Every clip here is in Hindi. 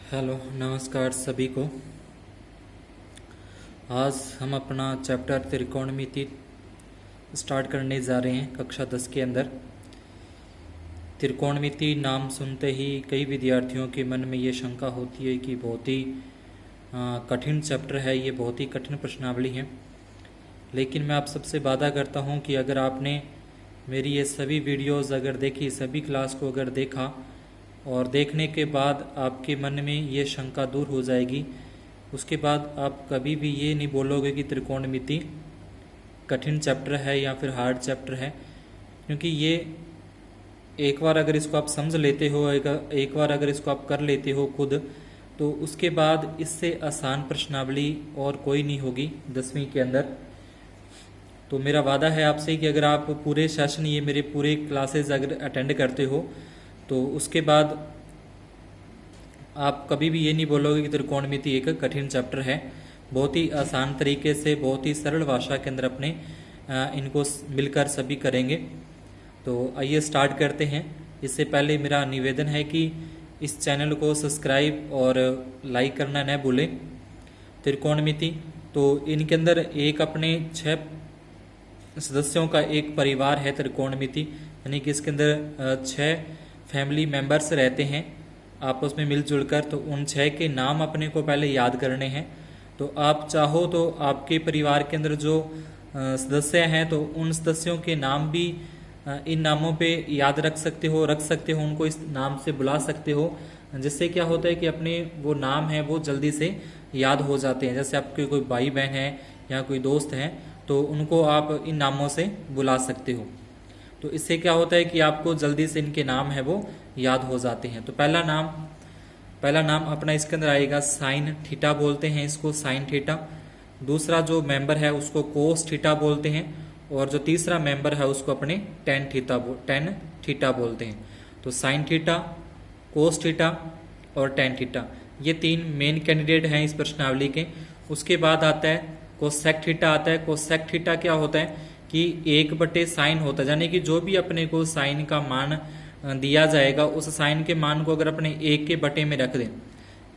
हेलो, नमस्कार सभी को। आज हम अपना चैप्टर त्रिकोणमिति स्टार्ट करने जा रहे हैं कक्षा 10 के अंदर। त्रिकोणमिति नाम सुनते ही कई विद्यार्थियों के मन में ये शंका होती है कि बहुत ही कठिन चैप्टर है, ये बहुत ही कठिन प्रश्नावली है। लेकिन मैं आप सबसे वादा करता हूँ कि अगर आपने मेरी ये सभी वीडियोज़ अगर देखी, सभी क्लास को अगर देखा और देखने के बाद आपके मन में ये शंका दूर हो जाएगी, उसके बाद आप कभी भी ये नहीं बोलोगे कि त्रिकोणमिति कठिन चैप्टर है या फिर हार्ड चैप्टर है। क्योंकि ये एक बार अगर इसको आप समझ लेते हो, एक बार अगर इसको आप कर लेते हो खुद, तो उसके बाद इससे आसान प्रश्नावली और कोई नहीं होगी 10वीं के अंदर। तो मेरा वादा है आपसे कि अगर आप पूरे सेशन, ये मेरे पूरे क्लासेस अगर अटेंड करते हो, तो उसके बाद आप कभी भी ये नहीं बोलोगे कि त्रिकोणमिति एक कठिन चैप्टर है। बहुत ही आसान तरीके से, बहुत ही सरल भाषा के अंदर अपने इनको मिलकर सभी करेंगे। तो आइए स्टार्ट करते हैं। इससे पहले मेरा निवेदन है कि इस चैनल को सब्सक्राइब और लाइक करना न भूलें। त्रिकोणमिति तो इनके अंदर एक अपने 6 सदस्यों का एक परिवार है त्रिकोणमिति, यानी कि इसके अंदर 6 फैमिली मेंबर्स रहते हैं आपस में मिलजुल कर। तो उन 6 के नाम अपने को पहले याद करने हैं। तो आप चाहो तो आपके परिवार के अंदर जो सदस्य हैं, तो उन सदस्यों के नाम भी इन नामों पे याद रख सकते हो, उनको इस नाम से बुला सकते हो, जिससे क्या होता है कि अपने वो नाम है वो जल्दी से याद हो जाते हैं। जैसे आपके कोई भाई बहन है या कोई दोस्त हैं, तो उनको आप इन नामों से बुला सकते हो। तो इससे क्या होता है कि आपको जल्दी से इनके नाम है वो याद हो जाते हैं। तो पहला नाम अपना इसके अंदर आएगा साइन थीटा, बोलते हैं इसको साइन थीटा। दूसरा जो मेंबर है उसको कोस थीटा बोलते हैं, और जो तीसरा मेंबर है उसको अपने टेन थीटा बोलते हैं। तो साइन थीटा, कोस थीटा और टेन थीटा, ये 3 मेन कैंडिडेट हैं इस प्रश्नावली के। उसके बाद आता है कोसेक थीटा आता है। कोसेक थीटा क्या होता है कि 1/साइन होता है, यानी कि जो भी अपने को साइन का मान दिया जाएगा, उस साइन के मान को अगर अपने 1 के बटे में रख दें,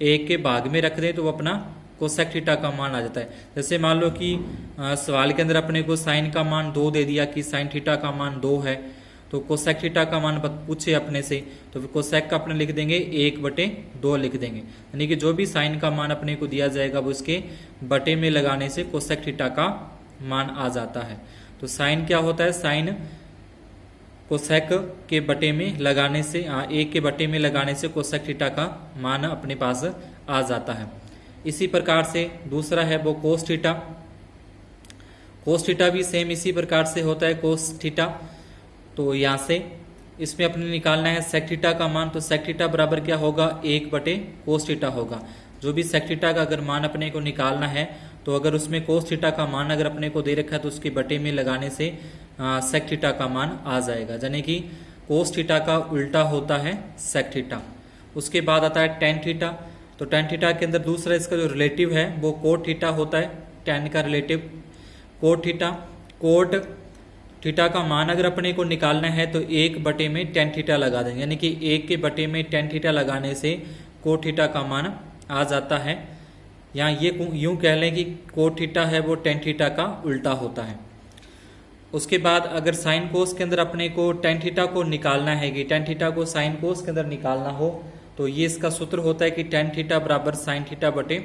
1 के भाग में रख दें, तो वो अपना कोसेक थीटा का मान आ जाता है। जैसे मान लो कि सवाल के अंदर अपने को साइन का मान 2 दे दिया कि साइन थीटा का मान 2 है, तो कोसेक थीटा का मान पूछे अपने से, तो फिर कोसेक का अपने लिख देंगे 1/2 लिख देंगे। यानी कि जो भी साइन का मान अपने को दिया जाएगा वो उसके बटे में लगाने से कोसेक थीटा का मान आ जाता है। तो साइन क्या होता है, साइन कोसेक के बटे में लगाने से, 1 के बटे में लगाने से कोसेक थीटा का मान अपने पास आ जाता है। इसी प्रकार से दूसरा है वो कोस थीटा। कोस थीटा भी सेम इसी प्रकार से होता है कोस थीटा। तो यहाँ से इसमें अपने निकालना है सेक थीटा का मान। तो सेक थीटा बराबर क्या होगा, 1/कोस थीटा होगा। जो भी सेक थीटा का अगर मान अपने को निकालना है, तो अगर उसमें कोस थीटा का मान अगर अपने को दे रखा है, तो उसके बटे में लगाने से सेक थीटा का मान आ जाएगा, यानी कि कोस थीटा का उल्टा होता है सेक थीटा। उसके बाद आता है टेन थीटा। तो टेन थीटा के अंदर दूसरा इसका जो रिलेटिव है वो कोट थीटा होता है, टेन का relative cot theta. Cot theta का मान अगर अपने को निकालना है, तो 1/tan थीटा लगा देंगे, यानी कि 1 के बटे में tan थीटा लगाने से कोट थीटा का मान आ जाता है। यहाँ ये यूं कह लें कि कोट थीटा है वो tan थीटा का उल्टा होता है। उसके बाद अगर साइन कोस के अंदर अपने को tan थीटा को निकालना है, कि tan थीटा को साइन कोस के अंदर निकालना हो, तो ये इसका सूत्र होता है कि tan थीटा बराबर साइन थीटा बटे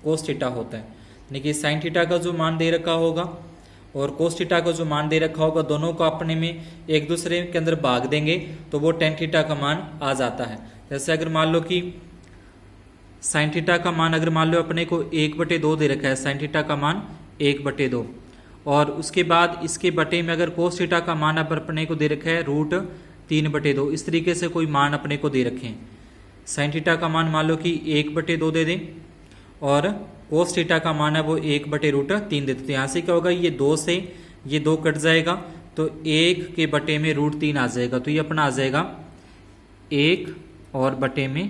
कोस थीटा होता है। यानी कि साइन थीटा का जो मान दे रखा होगा और कोस थीटा का जो मान दे रखा होगा, दोनों को अपने में एक दूसरे के अंदर भाग देंगे, तो वो tan थीटा का मान आ जाता है। जैसे अगर मान लो कि साइन थीटा का मान अगर मान लो अपने को 1/2 दे रखा है, साइन थीटा का मान 1/2, और उसके बाद इसके बटे में अगर कोस थीटा का मान अपने को दे रखा है √3/2, इस तरीके से कोई मान अपने को दे रखे हैं। साइन थीटा का मान मान लो कि 1/2 दे दें, और कोस थीटा का मान है वो 1/√3 देते। तो यहाँ से क्या होगा, ये 2 से ये 2 कट जाएगा, तो 1 के बटे में √3 आ जाएगा। तो ये अपना आ जाएगा 1 और बटे में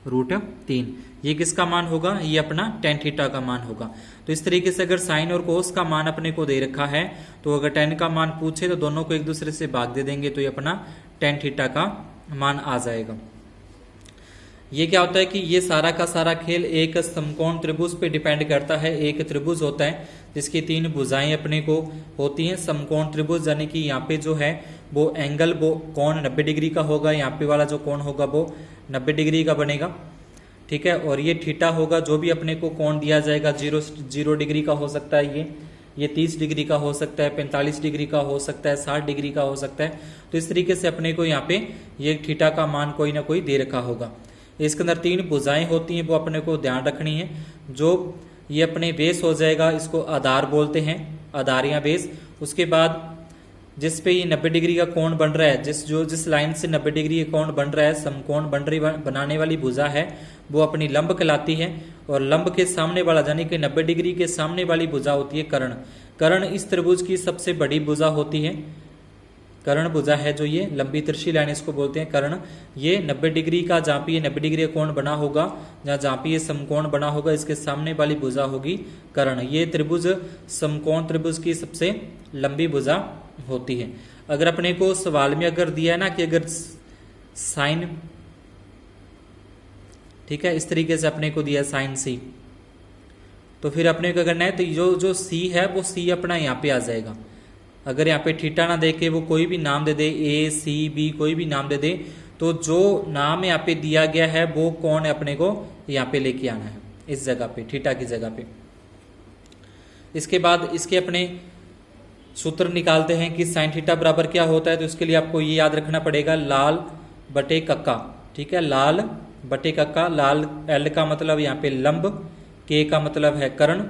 √3। ये किसका मान होगा, ये अपना tan थीटा का मान होगा। तो इस तरीके से अगर साइन और कोस का मान अपने को दे रखा है, तो अगर tan का मान पूछे तो दोनों को एक दूसरे से भाग दे देंगे, तो ये अपना tan थीटा का मान आ जाएगा। ये क्या होता है कि ये सारा का सारा खेल एक समकोण त्रिभुज पे डिपेंड करता है। एक त्रिभुज होता है जिसकी 3 भुजाएं अपने को होती हैं, समकोण त्रिभुज, यानी कि यहाँ पे जो है वो एंगल, वो कोण 90 डिग्री का होगा, यहाँ पे वाला जो कोण होगा वो 90 डिग्री का बनेगा, ठीक है। और ये थीटा होगा, जो भी अपने को कोण दिया जाएगा, 0 डिग्री का हो सकता है, ये 30 डिग्री का हो सकता है, 45 डिग्री का हो सकता है, 60 डिग्री का हो सकता है। तो इस तरीके से अपने को यहाँ पे ये थीटा का मान कोई ना कोई दे रखा होगा। इसके अंदर 3 भुजाएं होती हैं, वो अपने को ध्यान रखनी है। जो ये अपने बेस हो जाएगा, इसको आधार बोलते हैं, आधार या बेस। उसके बाद जिस पे ये 90 डिग्री का कोण बन रहा है, जिस लाइन से 90 डिग्री का कोण बन रहा है, समकोण बनाने वाली भुजा है, वो अपनी लंब कहलाती है। और लंब के सामने वाला, यानी कि 90 डिग्री के सामने वाली भुजा होती है कर्ण। कर्ण इस त्रिभुज की सबसे बड़ी भुजा होती है। कर्ण भुजा है जो ये लंबी तिरछी लाइन, इसको बोलते हैं कर्ण। ये 90 डिग्री का, जहाँ पे ये 90 डिग्री का कोण बना होगा, जहाँ पे ये समकोण बना होगा, इसके सामने वाली भुजा होगी कर्ण। ये त्रिभुज समकोण त्रिभुज की सबसे लंबी भुजा होती है। अगर अपने को सवाल में अगर दिया है ना कि अगर साइन, ठीक है, इस तरीके से अपने को दिया साइन सी, तो फिर अपने को करना है, तो जो सी है वो सी अपना यहाँ पे आ जाएगा। अगर यहाँ पे थीटा ना दे के वो कोई भी नाम दे दे, ए सी बी कोई भी नाम दे दे, तो जो नाम यहाँ पे दिया गया है वो कोण अपने को यहाँ पे लेके आना है, इस जगह पे, थीटा की जगह पे। इसके बाद इसके अपने सूत्र निकालते हैं कि साइन थीटा बराबर क्या होता है। तो इसके लिए आपको ये याद रखना पड़ेगा, लाल बटे कक्का, ठीक है, लाल बटे कक्का। लाल, एल का मतलब यहाँ पे लंब, के का मतलब है कर्ण,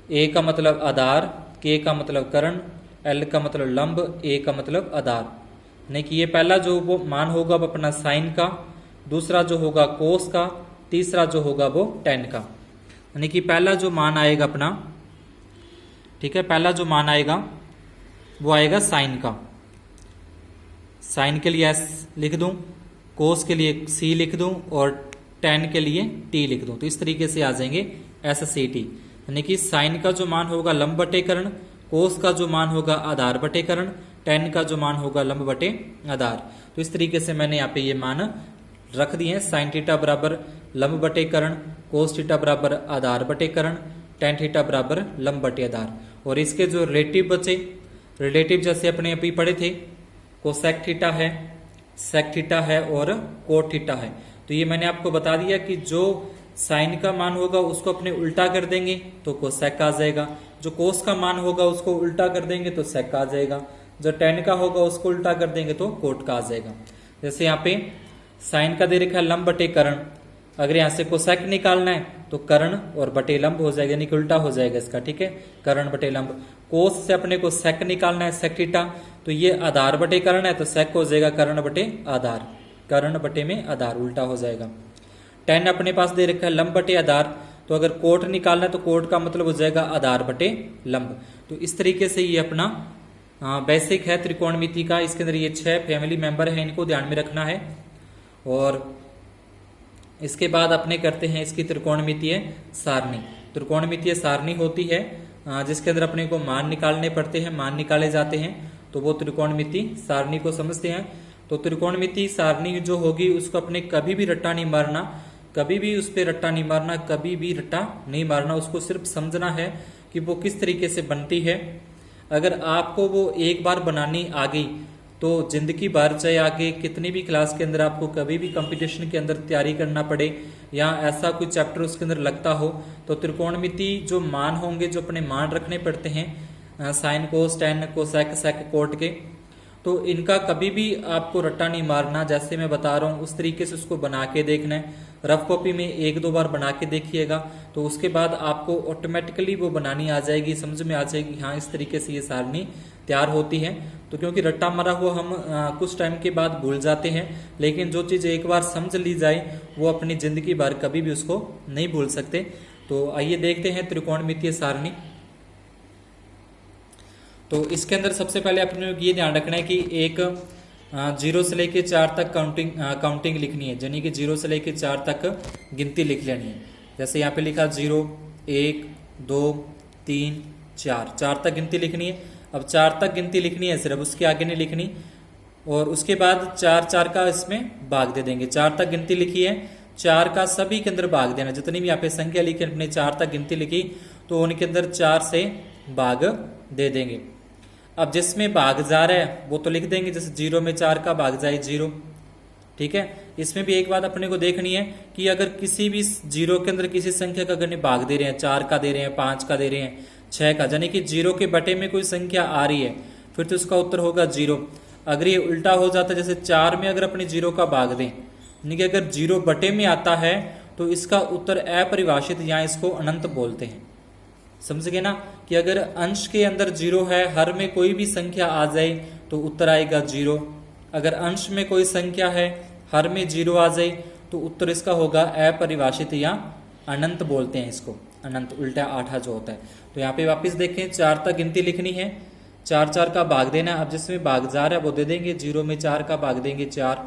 ए का मतलब आधार, के का मतलब कर्ण, एल का मतलब लंब, ए का मतलब आधार। यानी कि ये पहला जो वो मान होगा वो अपना साइन का, दूसरा जो होगा कोस का, तीसरा जो होगा वो टेन का। यानी कि पहला जो मान आएगा अपना, ठीक है, पहला जो मान आएगा वो आएगा साइन का। साइन के लिए एस लिख दूं, कोस के लिए सी लिख दूं और टेन के लिए टी लिख दूं। तो इस तरीके से आ जाएंगे एस सी टी। यानी कि साइन का जो मान होगा लंब बटे कर्ण, कोस का जो मान होगा आधार बटे कर्ण, टेन का जो मान होगा लंब बटे आधार। तो इस तरीके से मैंने यहाँ पे ये मान रख दिए हैं। साइन थीटा बराबर लंब बटे कर्ण, कोस थीटा बराबर आधार बटे कर्ण, टेन थीटा बराबर लंब बटे आधार। और इसके जो रिलेटिव बचे, रिलेटिव जैसे अपने अभी पढ़े थे, कोसेक थीटा है, सेक थीटा है और कोट थीटा है। तो ये मैंने आपको बता दिया कि जो साइन का मान होगा उसको अपने उल्टा कर देंगे तो कोसेक आ जाएगा, जो कोस का मान होगा उसको उल्टा कर देंगे तो सेक आ जाएगा, जो टेन का होगा उसको उल्टा कर देंगे तो कोट का आ जाएगा। जैसे यहाँ पे साइन का दे रखा है लंब बटे कर्ण, अगर यहाँ से कोसेक निकालना है तो कर्ण और बटे लंब हो जाएगा, यानी कि उल्टा हो जाएगा इसका, ठीक है, कर्ण बटे लंब। कोस से अपने को सेक निकालना है, सेक थीटा, तो ये आधार बटे कर्ण है तो सेक हो जाएगा कर्ण बटे आधार, कर्ण बटे में आधार, उल्टा हो जाएगा। टेन अपने पास दे रखा है लंब बटे आधार, तो अगर कोट निकालना है तो कोट का मतलब हो जाएगा आधार बटे लंब। तो इस तरीके से ये अपना बेसिक है त्रिकोणमिति का। इसके अंदर ये 6 फैमिली मेंबर है, इनको ध्यान में रखना है। और इसके बाद अपने करते हैं इसकी त्रिकोणमितीय सारणी। त्रिकोणमितीय सारणी होती है जिसके अंदर अपने को मान निकालने पड़ते हैं, मान निकाले जाते हैं, तो वो त्रिकोणमिति सारणी को समझते हैं। तो त्रिकोणमिति सारणी जो होगी उसको अपने कभी भी रट्टा नहीं मारना, कभी भी उस पर रट्टा नहीं मारना, कभी भी रट्टा नहीं मारना, उसको सिर्फ समझना है कि वो किस तरीके से बनती है। अगर आपको वो एक बार बनानी आ गई तो जिंदगी भर, चाहे आगे कितनी भी क्लास के अंदर आपको कभी भी कंपटीशन के अंदर तैयारी करना पड़े या ऐसा कोई चैप्टर उसके अंदर लगता हो, तो त्रिकोणमिति जो मान होंगे, जो अपने मान रखने पड़ते हैं sine cos tan cosec sec cot के, तो इनका कभी भी आपको रट्टा नहीं मारना। जैसे मैं बता रहा हूँ उस तरीके से उसको बना के देखना है। रफ कॉपी में 1-2 बार बना के देखिएगा तो उसके बाद आपको ऑटोमेटिकली वो बनानी आ जाएगी, समझ में आ जाएगी, हाँ इस तरीके से ये सारणी तैयार होती है। तो क्योंकि रट्टा मारा हुआ हम कुछ टाइम के बाद भूल जाते हैं, लेकिन जो चीज़ एक बार समझ ली जाए वो अपनी जिंदगी भर कभी भी उसको नहीं भूल सकते। तो आइए देखते हैं त्रिकोणमितीय सारणी। तो इसके अंदर सबसे पहले अपने ये ध्यान रखना है कि एक 0 से लेके 4 तक काउंटिंग लिखनी है, यानी कि 0 से लेके 4 तक गिनती लिख लेनी है। जैसे यहाँ पे लिखा 0 1 2 3 4 तक गिनती लिखनी है। अब 4 तक गिनती लिखनी है सिर्फ, उसके आगे नहीं लिखनी। और उसके बाद 4 4 का इसमें भाग दे देंगे। 4 तक गिनती लिखी है, 4 का सभी के अंदर भाग देना। जितनी भी यहाँ पे संख्या लिखी अपने 4 तक गिनती लिखी तो उनके अंदर 4 से भाग दे देंगे। अब जिसमें भाग जा रहा है वो तो लिख देंगे, जैसे 0 में 4 का भाग जाए 0। ठीक है, इसमें भी एक बात अपने को देखनी है कि अगर किसी भी 0 के अंदर किसी संख्या का अगर भाग दे रहे हैं, 4 का दे रहे हैं, 5 का दे रहे हैं, 6 का, यानी कि 0 के बटे में कोई संख्या आ रही है फिर तो उसका उत्तर होगा 0। अगर ये उल्टा हो जाता है, जैसे 4 में अगर अपने 0 का भाग दें, यानी कि अगर 0 बटे में आता है तो इसका उत्तर अपरिभाषित या इसको अनंत बोलते हैं। समझ गए ना, कि अगर अंश के अंदर 0 है, हर में कोई भी संख्या आ जाए तो उत्तर आएगा 0। अगर अंश में कोई संख्या है, हर में 0 आ जाए तो उत्तर इसका होगा अपरिभाषित या अनंत बोलते हैं इसको, अनंत उल्टा आठा जो होता है। तो यहाँ पे वापस देखें, 4 तक गिनती लिखनी है, 4 4 का भाग देना। अब जिसमें भाग जा रहा है वो दे देंगे। 0 में 4 का भाग देंगे 4,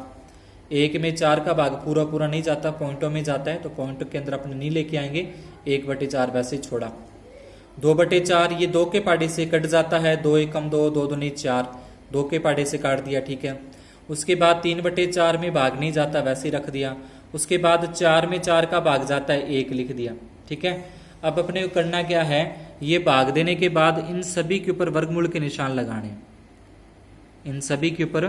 1 में 4 का भाग पूरा पूरा नहीं जाता, पॉइंटों में जाता है, तो पॉइंट के अंदर अपने नहीं लेके आएंगे, 1/4 वैसे ही छोड़ा। 2/4 ये 2 के पाड़े से कट जाता है, 2 एकम 2, 2 दूनी 4, 2 के पाड़े से काट दिया। ठीक है, उसके बाद 3/4 में भाग नहीं जाता, वैसे ही रख दिया। उसके बाद 4 में 4 का भाग जाता है, 1 लिख दिया। ठीक है, अब अपने को करना क्या है, ये भाग देने के बाद इन सभी के ऊपर वर्गमूल के निशान लगाने हैं। इन सभी के ऊपर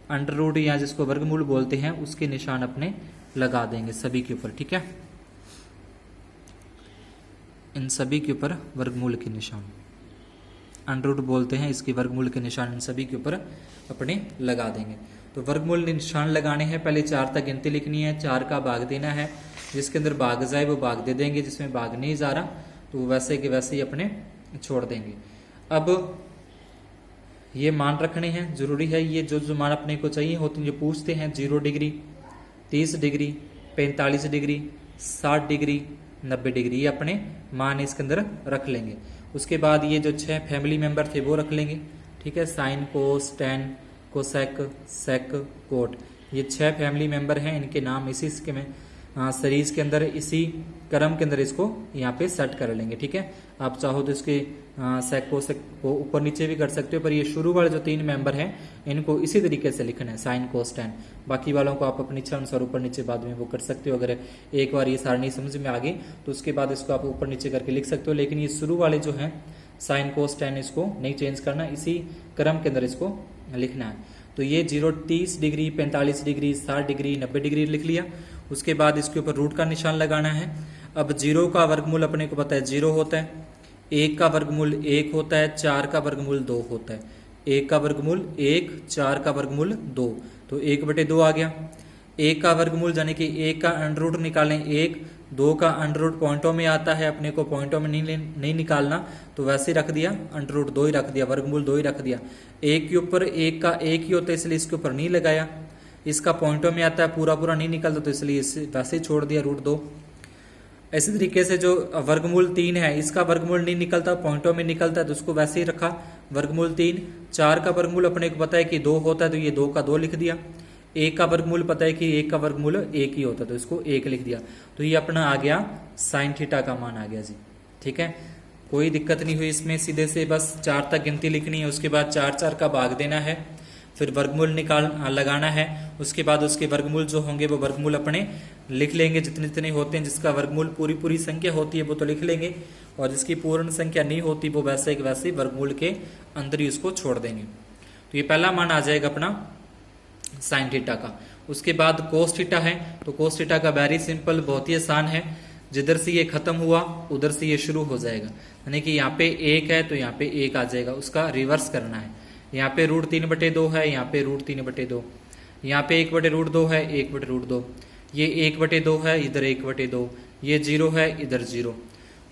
अंडर रूट या जिसको वर्गमूल बोलते हैं उसके निशान अपने लगा देंगे सभी के ऊपर। ठीक है, इन सभी के ऊपर वर्गमूल के निशान, अंडर रूट बोलते हैं इसके वर्गमूल के निशान इन सभी के ऊपर अपने लगा देंगे। तो वर्गमूल निशान लगाने हैं, पहले 4 तक गिनती लिखनी है, 4 का भाग देना है, जिसके अंदर भाग जाए वो भाग दे देंगे, जिसमें भाग नहीं जा रहा तो वैसे के वैसे ही अपने छोड़ देंगे। अब ये मान रखने हैं, जरूरी है ये जो मान अपने को चाहिए होते हैं, जो पूछते हैं 0 degree, 30 degree, 45 degree, 60 degree, 90 degree, ये अपने मान इसके अंदर रख लेंगे। उसके बाद ये जो 6 फैमिली मेंबर थे वो रख लेंगे। ठीक है, sign, cos, tan, cosec, sec, coat, ये 6 फैमिली मेंबर हैं, इनके नाम इसी इसके में सीरीज के अंदर इसी क्रम के अंदर इसको यहाँ पे सेट कर लेंगे। ठीक है, आप चाहो तो इसके सेक को ऊपर नीचे भी कर सकते हो, पर ये शुरू वाले जो 3 मेंबर हैं इनको इसी तरीके से लिखना है, साइन, कोस, टेन। बाकी वालों को आप अपनी इच्छा अनुसार ऊपर नीचे बाद में वो कर सकते हो। अगर एक बार ये सारणी समझ में आ गई तो उसके बाद इसको आप ऊपर नीचे करके लिख सकते हो, लेकिन ये शुरू वाले जो हैं साइन, कोस, टेन, इसको नहीं चेंज करना, इसी क्रम के अंदर इसको लिखना है। तो ये 0, 30 डिग्री, 45 डिग्री, 60 डिग्री, 90 डिग्री लिख लिया। उसके बाद इसके ऊपर रूट का निशान लगाना है। अब 0 का वर्गमूल अपने को पता है 0 होता है, 1 का वर्गमूल 1 होता है, 4 का वर्गमूल 2 होता है। 1 का वर्गमूल 1, 4 का वर्गमूल 2, तो 1/2 आ गया। 1 का वर्गमूल यानी कि 1 का अंडर रूट निकालें 1, 2 का अंडर रूट पॉइंटों में आता है, अपने को पॉइंटों में नहीं निकालना, तो वैसे ही रख दिया, अंडर रूट 2 ही रख दिया, वर्गमूल 2 ही रख दिया। 1 के ऊपर 1 का 1 ही होता है इसलिए इसके ऊपर नहीं लगाया। इसका पॉइंटों में आता है, पूरा पूरा नहीं निकलता तो इसलिए इसे वैसे ही छोड़ दिया, √2। इसी तरीके से जो वर्गमूल 3 है, इसका वर्गमूल नहीं निकलता, पॉइंटों में निकलता है तो उसको वैसे ही रखा, वर्गमूल 3। 4 का वर्गमूल अपने को पता है कि 2 होता है तो ये 2 का 2 लिख दिया। 1 का वर्गमूल पता है कि 1 का वर्गमूल 1 ही होता है तो इसको 1 लिख दिया। तो ये अपना आ गया साइन थीटा का मान आ गया जी। ठीक है, कोई दिक्कत नहीं हुई इसमें, सीधे से बस 4 तक गिनती लिखनी है, उसके बाद 4 4 का भाग देना है, फिर वर्गमूल लगाना है। उसके बाद उसके वर्गमूल जो होंगे वो वर्गमूल अपने लिख लेंगे, जितने जितने होते हैं। जिसका वर्गमूल पूरी संख्या होती है वो तो लिख लेंगे, और जिसकी पूर्ण संख्या नहीं होती वो वैसे के वैसे वर्गमूल के अंदर ही उसको छोड़ देंगे। तो ये पहला मान आ जाएगा अपना साइन थीटा का। उसके बाद कोस थीटा है, तो कोस थीटा का वेरी सिंपल, बहुत ही आसान है। जिधर से ये खत्म हुआ उधर से ये शुरू हो जाएगा, यानी कि यहाँ पे 1 है तो यहाँ पे 1 आ जाएगा, उसका रिवर्स करना है। यहाँ पे √3/2 है, यहाँ पे √3/2, यहाँ पे 1/√2 है, 1/√2, ये 1/2 है, इधर 1/2, ये 0 है, इधर 0।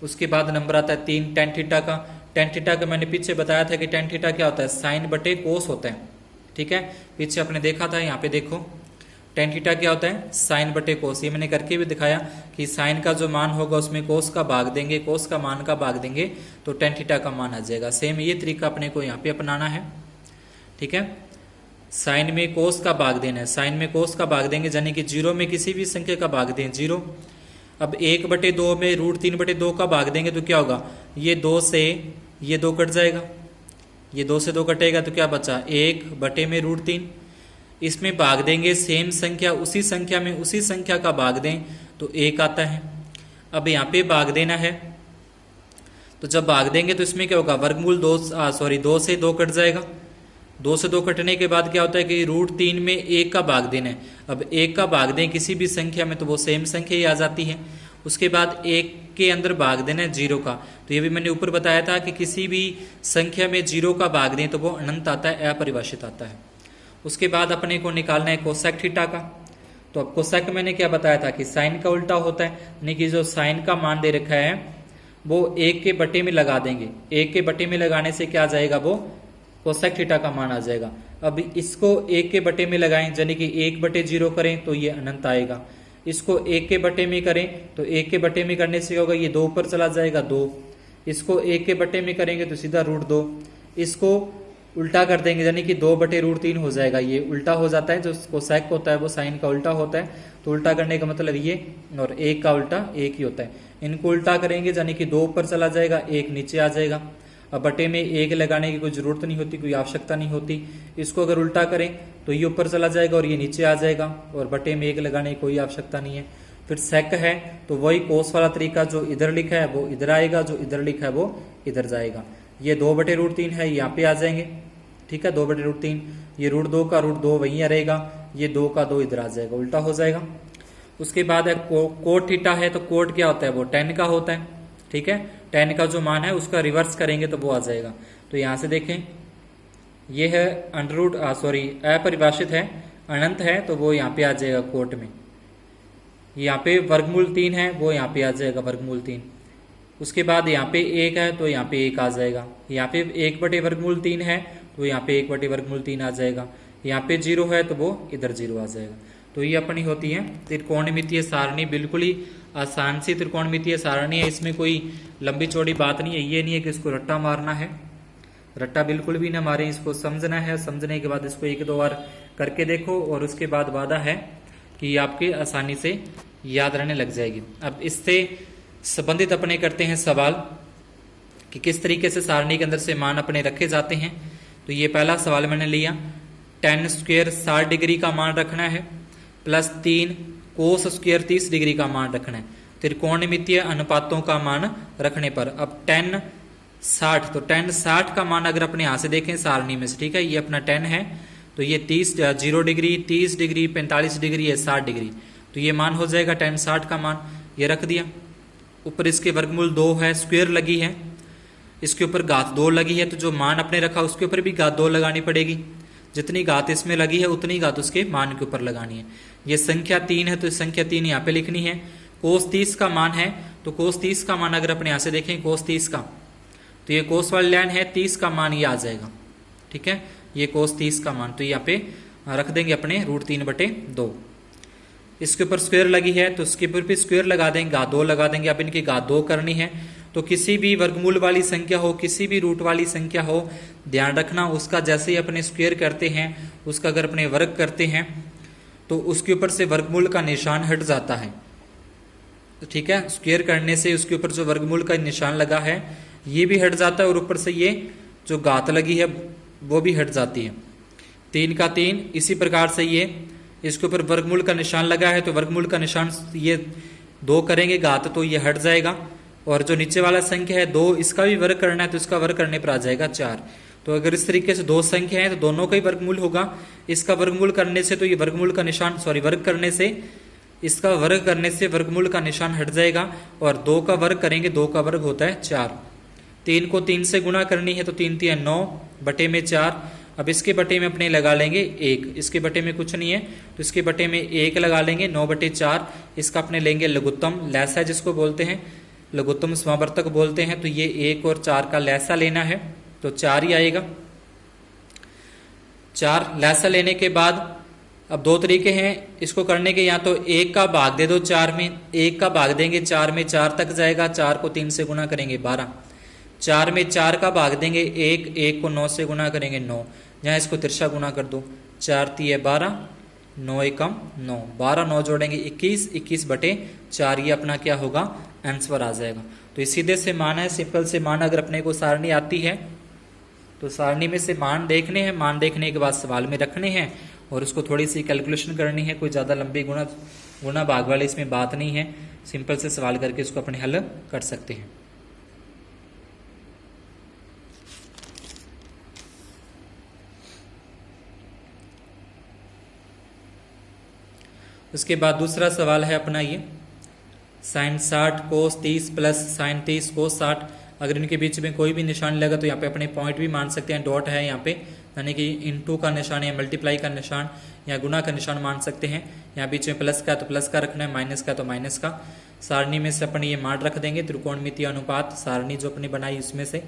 उसके बाद नंबर आता है 3 टेन थीटा का। टेन थीटा का मैंने पीछे बताया था कि टेन थीटा क्या होता है, साइन बटे कोस होता है। ठीक है, पीछे आपने देखा था, यहाँ पे देखो टेन थीटा क्या होता है, साइन बटे कोस। ये मैंने करके भी दिखाया कि साइन का जो मान होगा उसमें कोस का भाग देंगे, कोस का मान का भाग देंगे तो टेन थीटा का मान आ जाएगा। सेम ये तरीका अपने को यहाँ पे अपनाना है। ठीक है, साइन में कोस का भाग देना है, साइन में कोस का भाग देंगे, यानी कि 0 में किसी भी संख्या का भाग दें 0। अब 1/2 में √3/2 का भाग देंगे तो क्या होगा, ये 2 से ये 2 कट जाएगा, ये 2 से 2 कटेगा तो क्या बचा, 1 बटे में √3। इसमें भाग देंगे सेम संख्या उसी संख्या में उसी संख्या का भाग दें तो 1 आता है। अब यहाँ पे भाग देना है, तो जब भाग देंगे तो इसमें क्या होगा, वर्गमूल 2 से 2 कट जाएगा। 2 से 2 कटने के बाद क्या होता है कि √3 में 1 का भाग देना है। अब 1 का भाग दें किसी भी संख्या में तो वो सेम संख्या ही आ जाती है। उसके बाद 1 के अंदर भाग देना है 0 का, तो ये भी मैंने ऊपर बताया था कि किसी भी संख्या में 0 का भाग दें तो वो अनंत आता है, अपरिभाषित आता है। उसके बाद अपने को निकालना है कोसेक थीटा का। तो अब कोसेक मैंने क्या बताया था कि साइन का उल्टा होता है, यानी कि जो साइन का मान दे रखा है वो 1 के बटे में लगा देंगे। 1 के बटे में लगाने से क्या आ जाएगा, वो कोसेक थीटा का मान आ जाएगा। अब इसको 1 के बटे में लगाएं, यानी कि 1/0 करें तो ये अनंत आएगा। इसको 1 के बटे में करें तो 1 के बटे में करने से होगा, ये 2 ऊपर चला जाएगा 2। इसको 1 के बटे में करेंगे तो सीधा √2। इसको उल्टा कर देंगे, यानी कि 2/√3 हो जाएगा। ये उल्टा हो जाता है, जो कोसेक होता है वो साइन का उल्टा होता है, तो उल्टा करने का मतलब ये, और 1 का उल्टा 1 ही होता है। इनको उल्टा करेंगे यानी कि 2 ऊपर चला जाएगा, 1 नीचे आ जाएगा। अब बटे में 1 लगाने की कोई जरूरत नहीं होती, कोई आवश्यकता नहीं होती। इसको अगर उल्टा करें तो ये ऊपर चला जाएगा और ये नीचे आ जाएगा, और बटे में 1 लगाने की कोई आवश्यकता नहीं है। फिर सेक है तो वही कोस वाला तरीका, जो इधर लिखा है वो इधर आएगा, जो इधर लिखा है वो इधर जाएगा। ये 2/√3 है, यहाँ पे आ जाएंगे, ठीक है, 2/√3। ये √2 का √2 वहीं रहेगा, ये 2 का 2 इधर आ जाएगा, उल्टा हो जाएगा। उसके बाद है कोट थीटा है, तो कोट क्या होता है, वो 10 का होता है, ठीक है। 10 का जो मान है उसका रिवर्स करेंगे तो वो आ जाएगा। तो यहां से देखें, ये है अपरिभाषित है, अनंत है, तो वो यहाँ पे आ जाएगा कोट में। यहाँ पे √3 है, वो यहाँ पे आ जाएगा √3। उसके बाद यहाँ पे 1 है तो यहाँ पे 1 आ जाएगा। यहाँ पे 1/√3 है तो यहाँ पे 1/√3 आ जाएगा। यहाँ पे 0 है तो वो इधर 0 आ जाएगा। तो ये अपनी होती है त्रिकोणमितीय सारणी। बिल्कुल ही आसान सी त्रिकोणमितीय सारणी है, इसमें कोई लंबी चौड़ी बात नहीं है। ये नहीं है कि इसको रट्टा मारना है, रट्टा बिल्कुल भी ना मारें, इसको समझना है। समझने के बाद इसको 1-2 बार करके देखो, और उसके बाद वादा है कि आपके आसानी से याद रहने लग जाएगी। अब इससे संबंधित अपने करते हैं सवाल कि किस तरीके से सारणी के अंदर से मान अपने रखे जाते हैं। तो ये पहला सवाल मैंने लिया, tan स्क्वायर 60 डिग्री का मान रखना है, +3 कोस स्क्वायर 30 डिग्री का मान रखना है त्रिकोणमितीय अनुपातों का मान रखने पर। अब tan 60, तो tan 60 का मान अगर अपने यहां से देखें सारणी में से, ठीक है, ये अपना tan है, तो ये 0 डिग्री, 30 डिग्री, 45 डिग्री है, 60 डिग्री, तो ये मान हो जाएगा tan 60 का मान, ये रख दिया। ऊपर इसके वर्गमूल 2 है, स्क्वायर लगी है, इसके ऊपर घात 2 लगी है, तो जो मान अपने रखा उसके ऊपर भी घात 2 लगानी पड़ेगी। जितनी घात इसमें लगी है उतनी घात उसके मान के ऊपर लगानी है। ये संख्या 3 है तो संख्या 3 यहाँ पे लिखनी है। कोस 30 का मान है, तो कोस 30 का मान अगर अपने यहाँ से देखें कोस 30 का, तो ये कोस वाली लाइन है, 30 का मान ये आ जाएगा, ठीक है, ये कोस 30 का मान, तो यहाँ पे रख देंगे अपने √3/2। इसके ऊपर स्क्वायर लगी है तो उसके ऊपर भी स्क्वायर लगा देंगे, घात 2 लगा देंगे। अब इनकी घात 2 करनी है, तो किसी भी वर्गमूल वाली संख्या हो, किसी भी रूट वाली संख्या हो, ध्यान रखना उसका जैसे ही अपने स्क्वायर करते हैं, उसका अगर अपने वर्ग करते हैं तो उसके ऊपर से वर्गमूल का निशान हट जाता है, ठीक है। स्क्वायर करने से उसके ऊपर जो वर्गमूल का निशान लगा है ये भी हट जाता है, और ऊपर से ये जो घात लगी है वो भी हट जाती है। 3 का 3, इसी प्रकार से ये इसके ऊपर वर्गमूल का निशान लगा है, तो वर्गमूल का निशान ये 2 करेंगे घात, तो ये हट जाएगा। और जो नीचे वाला संख्या है 2, इसका भी वर्ग करना है, तो इसका वर्ग करने पर आ जाएगा 4। तो अगर इस तरीके से 2 संख्या है तो दोनों का ही वर्गमूल होगा। इसका वर्गमूल करने से तो ये वर्गमूल का निशान वर्ग करने से, इसका वर्ग करने से वर्गमूल का निशान हट जाएगा, और 2 का वर्ग करेंगे, 2 का वर्ग होता है 4। 3 को 3 से गुणा करनी है, तो 3 3 9 बटे में 4। अब इसके बटे में अपने लगा लेंगे 1, इसके बटे में कुछ नहीं है तो इसके बटे में 1 लगा लेंगे, 9/4। इसका अपने लेंगे लघुत्तम, लैसा जिसको बोलते हैं, लघुत्तम समावर्तक बोलते हैं। तो ये 1 और 4 का लैसा लेना है, तो 4 ही आएगा। 4 लैसा लेने के बाद अब 2 तरीके हैं इसको करने के, या तो 1 का भाग दे दो 4 में, 1 का भाग देंगे 4 में, 4 तक जाएगा, 4 को 3 से गुणा करेंगे 12, 4 में 4 का भाग देंगे 1, 1 को 9 से गुणा करेंगे 9, यहाँ इसको तिरछा गुणा कर दो, 4 3 12, 9 1 9, 12 9 जोड़ेंगे 21, 21/4, ये अपना क्या होगा, आंसर आ जाएगा। तो इस सीधे से मान है, सिंपल से मान। अगर अपने को सारणी आती है तो सारणी में से मान देखने हैं, मान देखने के बाद सवाल में रखने हैं, और उसको थोड़ी सी कैलकुलेशन करनी है, कोई ज़्यादा लंबी गुणा भाग वाली इसमें बात नहीं है, सिंपल से सवाल करके इसको अपने हल कर सकते हैं। उसके बाद दूसरा सवाल है अपना ये sin 60 cos 30 plus sin 30 cos 60। अगर इनके बीच में कोई भी निशान लगा तो यहाँ पे अपने पॉइंट भी मान सकते हैं, डॉट है यहाँ पे, यानी कि इनटू का निशान या मल्टीप्लाई का निशान या गुना का निशान मान सकते हैं। यहाँ बीच में प्लस का तो प्लस का रखना है, माइनस का तो माइनस का। सारणी में से अपन ये मान रख देंगे, त्रिकोणमितीय अनुपात सारणी जो अपनी बनाई उसमें से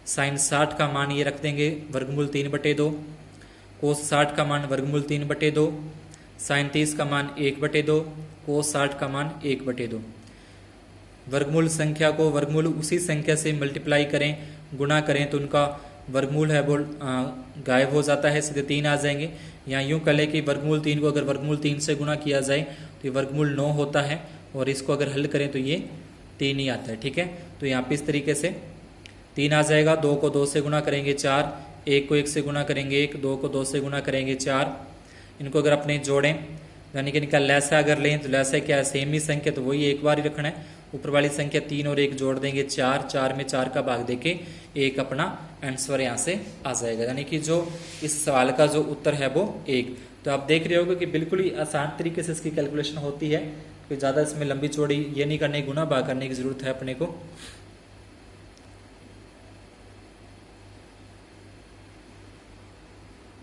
sin 60 का मान ये रख देंगे वर्गमूल 3/2, cos 60 का मान वर्गमूल 3/2, sin 30 का मान 1/2, cos 60 का मान 1/2। वर्गमूल संख्या को वर्गमूल उसी संख्या से मल्टीप्लाई करें, गुणा करें तो उनका वर्गमूल है वो गायब हो जाता है, सीधे 3 आ जाएंगे। या यूं कर ले कि वर्गमूल 3 को अगर वर्गमूल 3 से गुणा किया जाए तो ये वर्गमूल 9 होता है, और इसको अगर हल करें तो ये 3 ही आता है। ठीक है, तो यहाँ पे इस तरीके से 3 आ जाएगा। 2 को 2 से गुणा करेंगे 4, 1 को 1 से गुणा करेंगे 1, 2 को 2 से गुणा करेंगे 4। इनको अगर अपने जोड़ें यानी कि इनका लैसा अगर लें तो लैसा क्या है, सेम ही संख्या, तो वही एक बार ही रखना है। ऊपर वाली संख्या 3 और 1 जोड़ देंगे 4, 4 में 4 का भाग देके एक अपना आंसर यहाँ से आ जाएगा, यानी कि जो इस सवाल का जो उत्तर है वो 1। तो आप देख रहे होगे कि बिल्कुल ही आसान तरीके से इसकी कैलकुलेशन होती है, कोई ज़्यादा इसमें लंबी चौड़ी ये नहीं करने, गुना भाग करने की जरूरत है अपने को।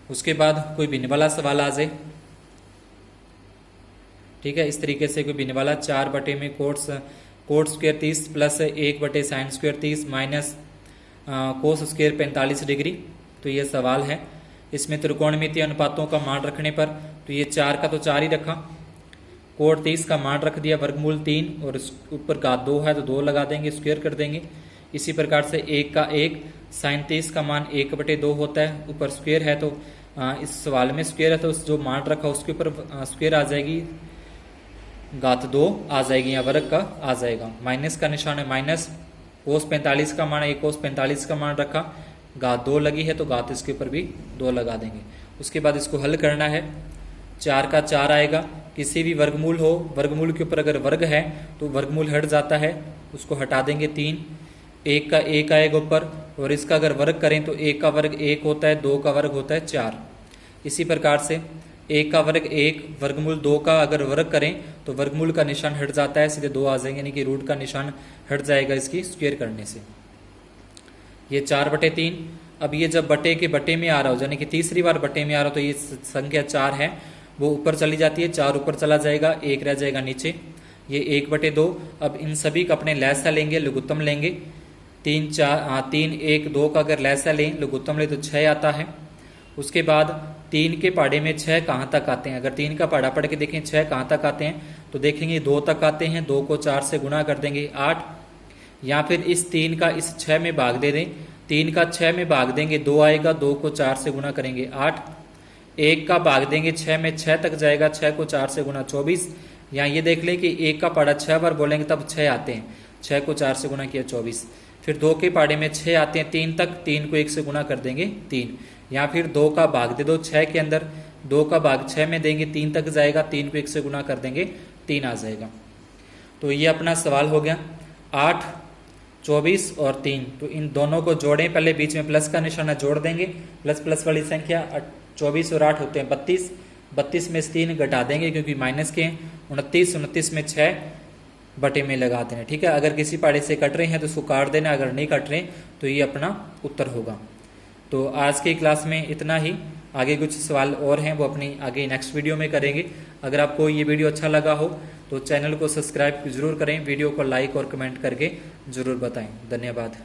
उसके बाद कोई भिन्न वाला सवाल आ जाए, ठीक है, इस तरीके से कोई भिन्न वाला 4 बटे में कोट स्क्वायर 30 प्लस 1 बटे sine square 30 minus cos square 45 degree. तो ये सवाल है। इसमें त्रिकोणमितीय अनुपातों का मान रखने पर तो ये 4 का तो 4 ही रखा, कोट 30 का मान रख दिया वर्गमूल 3, और ऊपर घात 2 है तो 2 लगा देंगे, स्क्वायर कर देंगे। इसी प्रकार से 1 का 1, साइन 30 का मान 1/2 होता है, ऊपर स्क्वायर है तो इस सवाल में स्क्वायर है तो जो मान रखा उसके ऊपर स्क्वायर आ जाएगी, घात 2 आ जाएगी, या वर्ग का आ जाएगा। माइनस का निशान है माइनस, कोस 45 का मान है, कोस 45 का मान रखा, घात 2 लगी है तो घात इसके ऊपर भी 2 लगा देंगे। उसके बाद इसको हल करना है। 4 का 4 आएगा, किसी भी वर्गमूल हो, वर्गमूल के ऊपर अगर वर्ग है तो वर्गमूल हट जाता है, उसको हटा देंगे 3। 1 का 1 आएगा ऊपर, और इसका अगर वर्ग करें तो 1 का वर्ग 1 होता है, 2 का वर्ग होता है 4। इसी प्रकार से 1 का वर्ग 1, वर्गमूल 2 का अगर वर्ग करें तो वर्गमूल का निशान हट जाता है, सीधे 2 आ जाएंगे, यानी कि रूट का निशान हट जाएगा इसकी स्क्वायर करने से। ये 4/3। अब ये जब बटे के बटे में आ रहा हो, यानी कि तीसरी बार बटे में आ रहा हो, तो ये संख्या 4 है वो ऊपर चली जाती है, 4 ऊपर चला जाएगा, 1 रह जाएगा नीचे, ये 1/2। अब इन सभी का अपने लैसा लेंगे, लघुत्तम लेंगे। 3 1 2 का अगर लैसा लें, लघुत्तम ले तो 6 आता है। उसके बाद 3 के पहाड़े में 6 कहाँ तक आते हैं, अगर 3 का पहाड़ा पढ़ के देखें 6 कहाँ तक आते हैं तो देखेंगे 2 तक आते हैं, 2 को 4 से गुणा कर देंगे 8, या फिर इस 3 का इस 6 में भाग दे दें, 3 का 6 में भाग देंगे 2 आएगा, 2 को 4 से गुणा करेंगे 8, 1 का भाग देंगे 6 में 6 तक जाएगा, 6 को 4 से गुणा 24। या ये देख लें कि 1 का पहाड़ा 6 बार बोलेंगे तब 6 आते हैं, 6 को 4 से गुणा किया 24। फिर 2 के पहाड़े में 6 आते हैं 3 तक, 3 को 1 से गुणा कर देंगे 3। या फिर 2 का भाग दे दो 6 के अंदर, 2 का भाग 6 में देंगे 3 तक जाएगा, 3 को 1 से गुणा कर देंगे 3 आ जाएगा। तो ये अपना सवाल हो गया 8, 24 और 3। तो इन दोनों को जोड़ें, पहले बीच में प्लस का निशाना जोड़ देंगे, प्लस प्लस वाली संख्या 24 और 8 होते हैं 32, 32 में से 3 घटा देंगे क्योंकि माइनस के हैं, 29, 29 में 6 बटे में लगा देना। ठीक है, अगर किसी पहाड़े से कट रहे हैं तो उसको काट देना, अगर नहीं कट रहे तो ये अपना उत्तर होगा। तो आज की क्लास में इतना ही, आगे कुछ सवाल और हैं वो अपनी आगे नेक्स्ट वीडियो में करेंगे। अगर आपको ये वीडियो अच्छा लगा हो तो चैनल को सब्सक्राइब जरूर करें, वीडियो को लाइक और कमेंट करके जरूर बताएं। धन्यवाद।